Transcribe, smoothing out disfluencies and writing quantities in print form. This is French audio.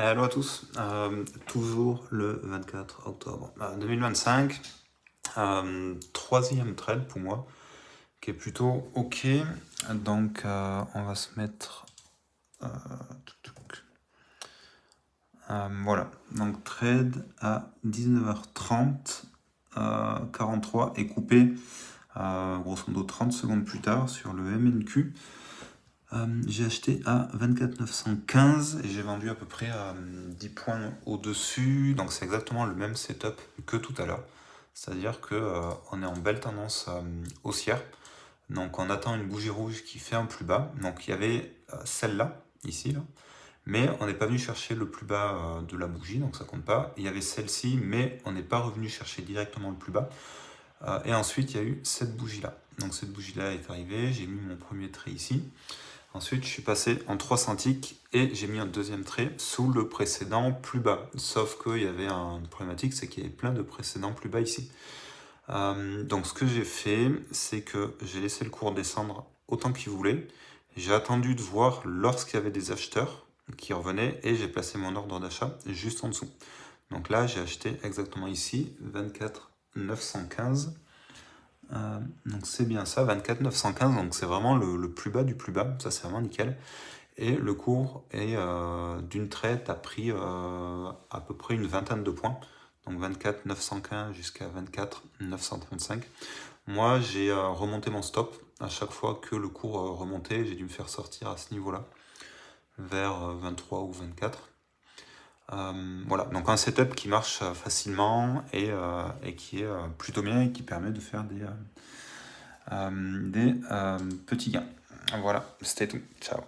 Hello à tous, toujours le 24 octobre 2025, troisième trade pour moi, qui est plutôt ok, donc on va se mettre, voilà, donc trade à 19h30, 43 et coupé, grosso modo 30 secondes plus tard sur le MNQ. J'ai acheté à 24 915 et j'ai vendu à peu près à 10 points au-dessus, donc c'est exactement le même setup que tout à l'heure. C'est-à-dire que on est en belle tendance haussière, donc on attend une bougie rouge qui fait un plus bas. Donc il y avait celle-là, ici, là, mais on n'est pas venu chercher le plus bas de la bougie, donc ça compte pas. Il y avait celle-ci, mais on n'est pas revenu chercher directement le plus bas. Et ensuite il y a eu cette bougie-là. Donc cette bougie-là est arrivée, j'ai mis mon premier trait ici. Ensuite, je suis passé en 3 centiques et j'ai mis un deuxième trait sous le précédent plus bas. Sauf qu'il y avait une problématique, c'est qu'il y avait plein de précédents plus bas ici. Donc ce que j'ai fait, c'est que j'ai laissé le cours descendre autant qu'il voulait. J'ai attendu de voir lorsqu'il y avait des acheteurs qui revenaient et j'ai placé mon ordre d'achat juste en dessous. Donc là, j'ai acheté exactement ici, 24 915. Donc c'est bien ça, 24 915, donc c'est vraiment le plus bas du plus bas, ça c'est vraiment nickel. Et le cours est d'une traite a pris à peu près une vingtaine de points, donc 24 915 jusqu'à 24 935. Moi j'ai remonté mon stop à chaque fois que le cours remontait, j'ai dû me faire sortir à ce niveau-là, vers 23 ou 24. Voilà, donc un setup qui marche facilement et qui est plutôt bien et qui permet de faire des petits gains. Voilà, c'était tout. Ciao.